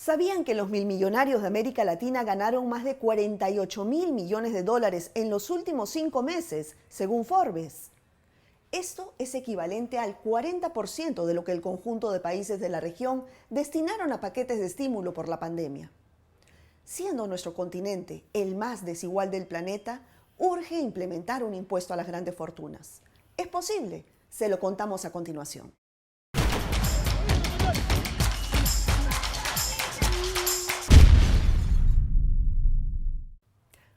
¿Sabían que los milmillonarios de América Latina ganaron más de 48.000 millones de dólares en los últimos 5 meses, según Forbes? Esto es equivalente al 40% de lo que el conjunto de países de la región destinaron a paquetes de estímulo por la pandemia. Siendo nuestro continente el más desigual del planeta, urge implementar un impuesto a las grandes fortunas. ¿Es posible? Se lo contamos a continuación.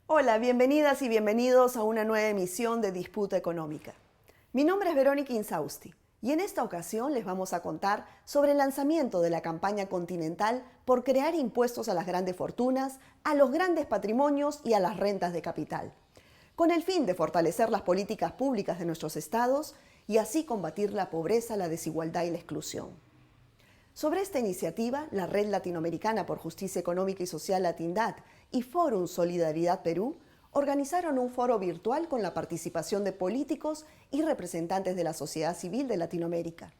Hola, bienvenidas y bienvenidos a una nueva emisión de Disputa Económica. Mi nombre es Verónica Insausti y en esta ocasión les vamos a contar sobre el lanzamiento de la campaña continental por crear impuestos a las grandes fortunas, a los grandes patrimonios y a las rentas de capital, con el fin de fortalecer las políticas públicas de nuestros estados y así combatir la pobreza, la desigualdad y la exclusión. Sobre esta iniciativa, la Red Latinoamericana por Justicia Económica y Social Latindad y Fórum Solidaridad Perú organizaron un foro virtual con la participación de políticos y representantes de la sociedad civil de Latinoamérica,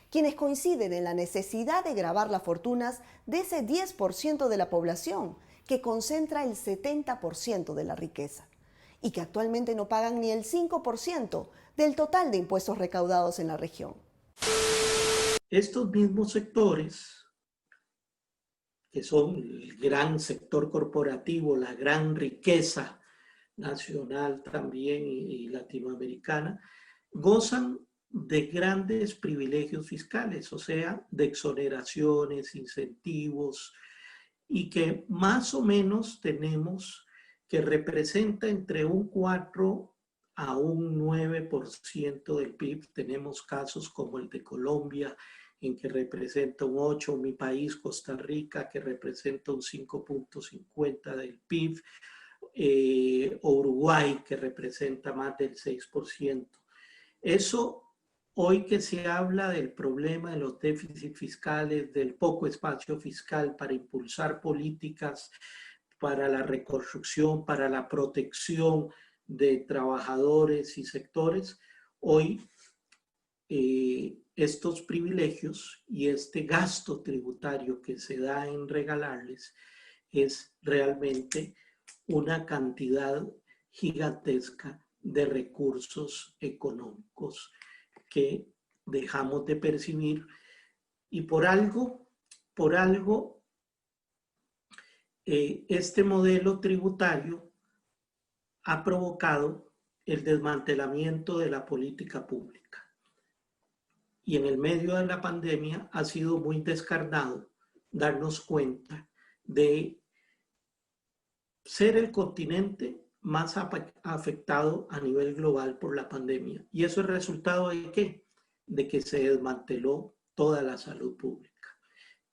quienes coinciden en la necesidad de gravar las fortunas de ese 10% de la población que concentra el 70% de la riqueza y que actualmente no pagan ni el 5% del total de impuestos recaudados en la región. Estos mismos sectores, que son el gran sector corporativo, la gran riqueza nacional también y latinoamericana, gozan de grandes privilegios fiscales, o sea, de exoneraciones, incentivos, y que más o menos tenemos que representa entre un 4 a un 9% del PIB. Tenemos casos como el de Colombia, en que representa un 8, mi país, Costa Rica, que representa un 5.50 del PIB, o Uruguay, que representa más del 6%. Eso, hoy que se habla del problema de los déficits fiscales, del poco espacio fiscal para impulsar políticas para la reconstrucción, para la protección de trabajadores y sectores, hoy estos privilegios y este gasto tributario que se da en regalarles es realmente una cantidad gigantesca de recursos económicos que dejamos de percibir y por algo este modelo tributario ha provocado el desmantelamiento de la política pública. Y en el medio de la pandemia ha sido muy descarnado darnos cuenta de ser el continente más afectado a nivel global por la pandemia. ¿Y eso es resultado de qué? De que se desmanteló toda la salud pública.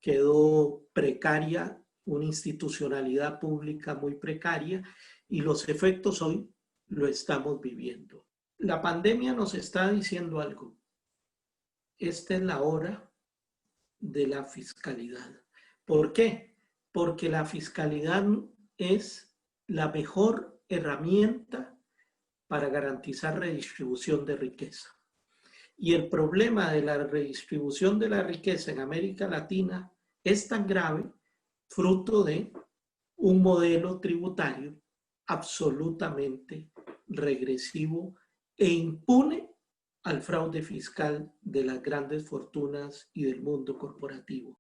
Quedó precaria, una institucionalidad pública muy precaria, y los efectos hoy lo estamos viviendo. La pandemia nos está diciendo algo. Esta es la hora de la fiscalidad. ¿Por qué? Porque la fiscalidad es la mejor herramienta para garantizar redistribución de riqueza. Y el problema de la redistribución de la riqueza en América Latina es tan grave fruto de un modelo tributario absolutamente regresivo e impune al fraude fiscal de las grandes fortunas y del mundo corporativo.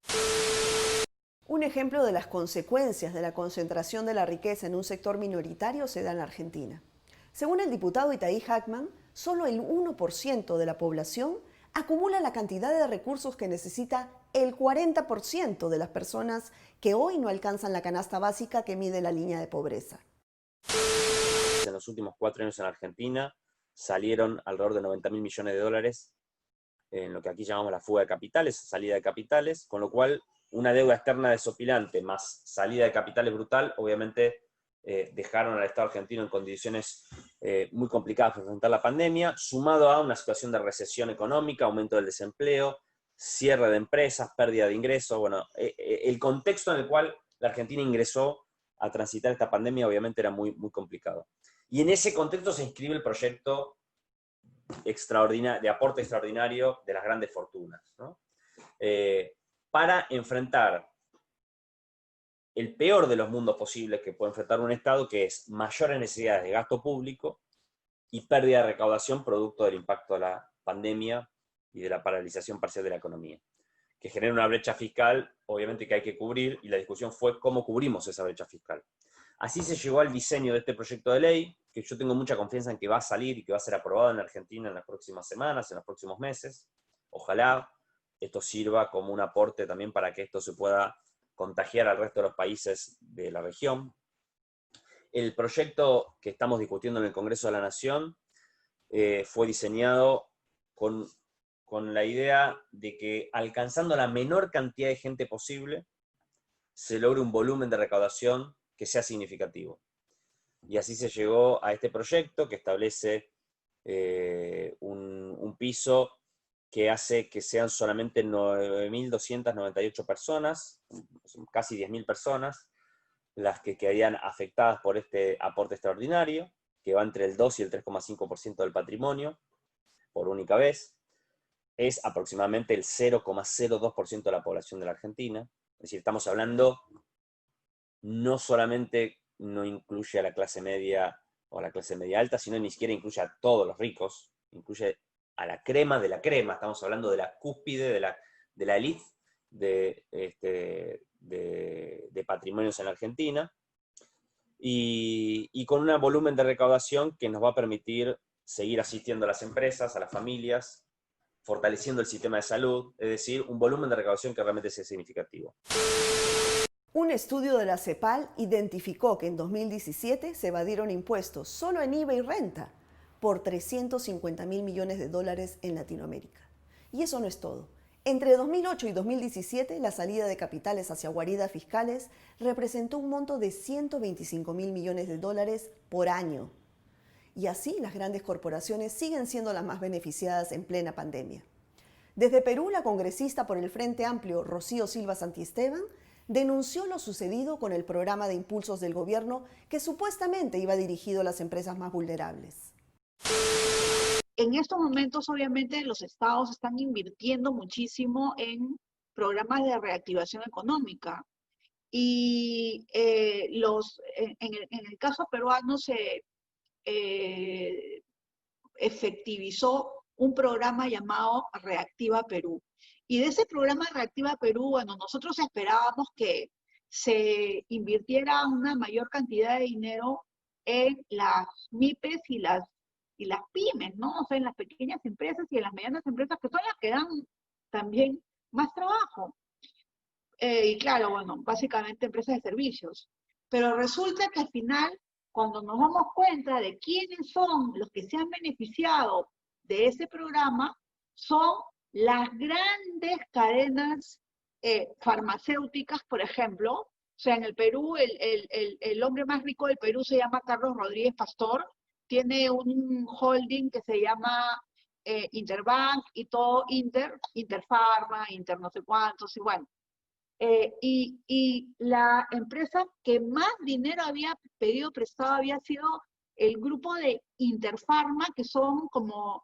Un ejemplo de las consecuencias de la concentración de la riqueza en un sector minoritario se da en Argentina. Según el diputado Itaí Hackman, solo el 1% de la población acumula la cantidad de recursos que necesita el 40% de las personas que hoy no alcanzan la canasta básica que mide la línea de pobreza. En los últimos 4 años en Argentina salieron alrededor de 90.000 millones de dólares en lo que aquí llamamos la fuga de capitales, salida de capitales, con lo cual una deuda externa desopilante más salida de capitales brutal, obviamente dejaron al Estado argentino en condiciones muy complicadas para enfrentar la pandemia, sumado a una situación de recesión económica, aumento del desempleo, cierre de empresas, pérdida de ingresos. Bueno, el contexto en el cual la Argentina ingresó a transitar esta pandemia obviamente era muy, muy complicado. Y en ese contexto se inscribe el proyecto de aporte extraordinario de las grandes fortunas, ¿no? Para enfrentar el peor de los mundos posibles que puede enfrentar un Estado, que es mayores necesidades de gasto público y pérdida de recaudación producto del impacto de la pandemia y de la paralización parcial de la economía, que genera una brecha fiscal, obviamente, que hay que cubrir, y la discusión fue cómo cubrimos esa brecha fiscal. Así se llegó al diseño de este proyecto de ley, que yo tengo mucha confianza en que va a salir y que va a ser aprobado en Argentina en las próximas semanas, en los próximos meses. Ojalá esto sirva como un aporte también para que esto se pueda contagiar al resto de los países de la región. El proyecto que estamos discutiendo en el Congreso de la Nación fue diseñado con la idea de que, alcanzando la menor cantidad de gente posible, se logre un volumen de recaudación que sea significativo. Y así se llegó a este proyecto que establece un piso que hace que sean solamente 9.298 personas, casi 10.000 personas, las que quedarían afectadas por este aporte extraordinario, que va entre el 2 y el 3,5% del patrimonio, por única vez. Es aproximadamente el 0,02% de la población de la Argentina. Es decir, estamos hablando, no solamente no incluye a la clase media o a la clase media alta, sino ni siquiera incluye a todos los ricos, incluye a la crema de la crema. Estamos hablando de la cúspide, de la élite de patrimonios en la Argentina, y con un volumen de recaudación que nos va a permitir seguir asistiendo a las empresas, a las familias, fortaleciendo el sistema de salud, es decir, un volumen de recaudación que realmente sea significativo. Un estudio de la CEPAL identificó que en 2017 se evadieron impuestos solo en IVA y renta por 350.000 millones de dólares en Latinoamérica. Y eso no es todo. Entre 2008 y 2017, la salida de capitales hacia guaridas fiscales representó un monto de 125.000 millones de dólares por año. Y así las grandes corporaciones siguen siendo las más beneficiadas en plena pandemia. Desde Perú, la congresista por el Frente Amplio, Rocío Silva Santisteban, denunció lo sucedido con el programa de impulsos del gobierno que supuestamente iba dirigido a las empresas más vulnerables. En estos momentos, obviamente, los estados están invirtiendo muchísimo en programas de reactivación económica. Y en el caso peruano se efectivizó un programa llamado Reactiva Perú. Y de ese programa Reactiva Perú, bueno, nosotros esperábamos que se invirtiera una mayor cantidad de dinero en las MIPES y las pymes, ¿no? O sea, en las pequeñas empresas y en las medianas empresas, que son las que dan también más trabajo. Y claro, bueno, básicamente empresas de servicios. Pero resulta que al final, cuando nos damos cuenta de quiénes son los que se han beneficiado de ese programa, son las grandes cadenas farmacéuticas, por ejemplo. O sea, en el Perú, el hombre más rico del Perú se llama Carlos Rodríguez Pastor, tiene un holding que se llama Interbank y todo Interpharma, Inter no sé cuántos, y bueno. Y la empresa que más dinero había pedido prestado había sido el grupo de Interpharma, que son como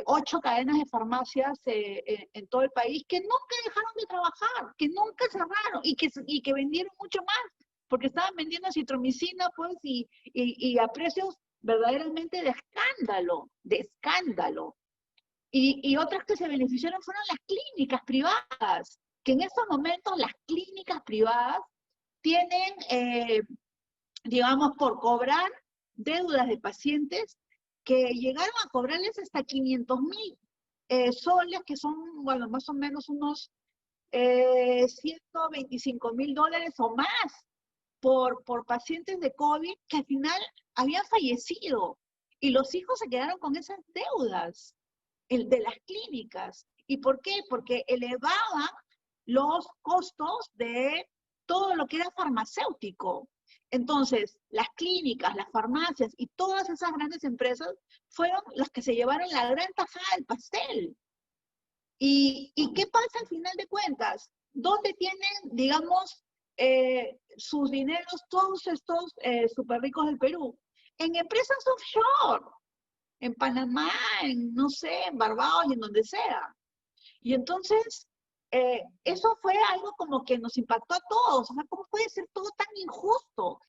8 cadenas de farmacias en todo el país, que nunca dejaron de trabajar, que nunca cerraron y que vendieron mucho más, porque estaban vendiendo citromicina, pues, y a precios verdaderamente de escándalo, Y otras que se beneficiaron fueron las clínicas privadas, que en estos momentos las clínicas privadas tienen, digamos, por cobrar deudas de pacientes que llegaron a cobrarles hasta 500.000 soles, que son, bueno, más o menos unos 125.000 dólares o más por pacientes de COVID que al final habían fallecido. Y los hijos se quedaron con esas deudas de las clínicas. ¿Y por qué? Porque elevaban los costos de todo lo que era farmacéutico. Entonces, las clínicas, las farmacias y todas esas grandes empresas fueron las que se llevaron la gran tajada del pastel. ¿Y qué pasa al final de cuentas? ¿Dónde tienen, digamos, sus dineros todos estos súper ricos del Perú? En empresas offshore, en Panamá, en, no sé, en Barbados y en donde sea. Y entonces, eso fue algo como que nos impactó a todos. O sea, ¿cómo puede ser todo tan injusto?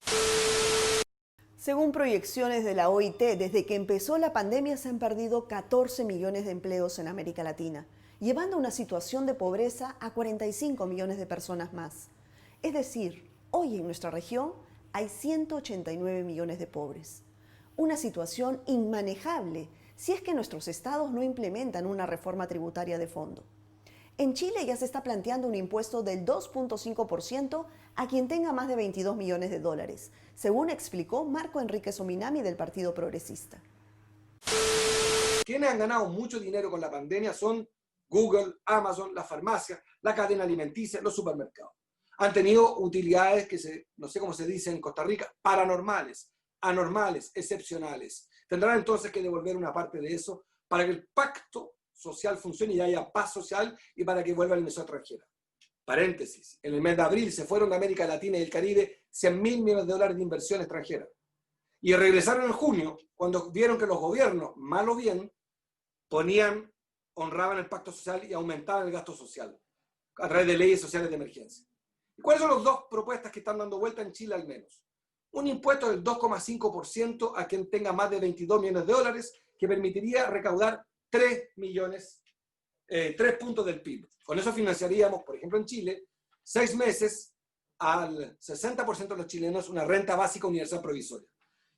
Según proyecciones de la OIT, desde que empezó la pandemia se han perdido 14 millones de empleos en América Latina, llevando a una situación de pobreza a 45 millones de personas más. Es decir, hoy en nuestra región hay 189 millones de pobres. Una situación inmanejable si es que nuestros estados no implementan una reforma tributaria de fondo. En Chile ya se está planteando un impuesto del 2.5% a quien tenga más de 22 millones de dólares, según explicó Marco Enrique Sominami del Partido Progresista. Quienes han ganado mucho dinero con la pandemia son Google, Amazon, las farmacias, la cadena alimenticia, los supermercados. Han tenido utilidades que no sé cómo se dice en Costa Rica, paranormales, anormales, excepcionales. Tendrán entonces que devolver una parte de eso para que el pacto social funcione y haya paz social y para que vuelva la inversión extranjera. Paréntesis, en el mes de abril se fueron de América Latina y el Caribe 100.000 millones de dólares de inversión extranjera. Y regresaron en junio cuando vieron que los gobiernos, mal o bien, honraban el pacto social y aumentaban el gasto social a través de leyes sociales de emergencia. ¿Y cuáles son las dos propuestas que están dando vuelta en Chile al menos? Un impuesto del 2,5% a quien tenga más de 22 millones de dólares que permitiría recaudar 3 puntos del PIB. Con eso financiaríamos, por ejemplo en Chile, 6 meses al 60% de los chilenos una renta básica universal provisoria.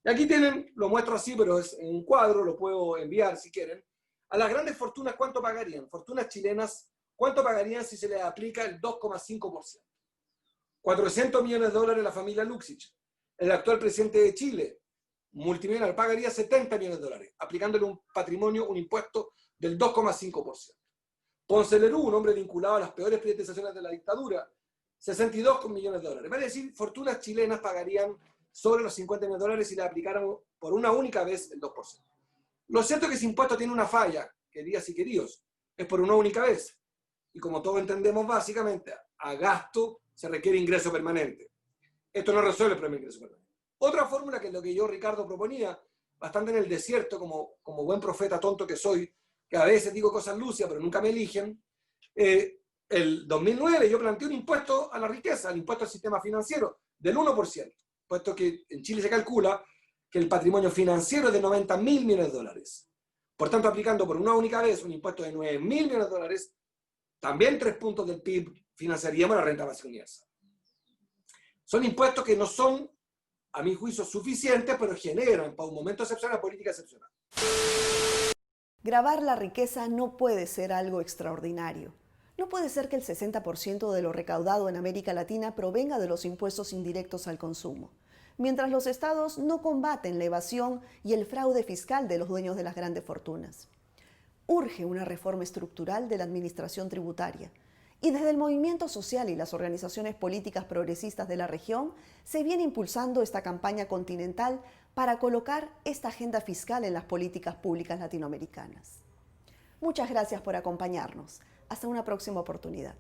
Y aquí tienen, lo muestro así, pero es en un cuadro, lo puedo enviar si quieren. A las grandes fortunas, ¿cuánto pagarían? Fortunas chilenas, ¿cuánto pagarían si se les aplica el 2,5%? 400 millones de dólares a la familia Luxich. El actual presidente de Chile, multimillonario, pagaría 70 millones de dólares, aplicándole un patrimonio, un impuesto del 2,5%. Ponce Lerú, un hombre vinculado a las peores privatizaciones de la dictadura, 62 millones de dólares. Es decir, fortunas chilenas pagarían sobre los 50 millones de dólares si le aplicaran por una única vez el 2%. Lo cierto es que ese impuesto tiene una falla, queridas y queridos, es por una única vez. Y como todos entendemos básicamente, a gasto se requiere ingreso permanente. Esto no resuelve el problema de ingreso permanente. Otra fórmula que es lo que yo, Ricardo, proponía, bastante en el desierto, como buen profeta tonto que soy, que a veces digo cosas lucias, pero nunca me eligen. El 2009 yo planteé un impuesto a la riqueza, el impuesto al sistema financiero, del 1%, puesto que en Chile se calcula que el patrimonio financiero es de 90.000 millones de dólares. Por tanto, aplicando por una única vez un impuesto de 9.000 millones de dólares, también 3 puntos del PIB financiaríamos la renta básica universal. Son impuestos que no son, a mi juicio, suficientes, pero generan, para un momento excepcional, política excepcional. Gravar la riqueza no puede ser algo extraordinario. No puede ser que el 60% de lo recaudado en América Latina provenga de los impuestos indirectos al consumo, mientras los estados no combaten la evasión y el fraude fiscal de los dueños de las grandes fortunas. Urge una reforma estructural de la administración tributaria, y desde el movimiento social y las organizaciones políticas progresistas de la región se viene impulsando esta campaña continental para colocar esta agenda fiscal en las políticas públicas latinoamericanas. Muchas gracias por acompañarnos. Hasta una próxima oportunidad.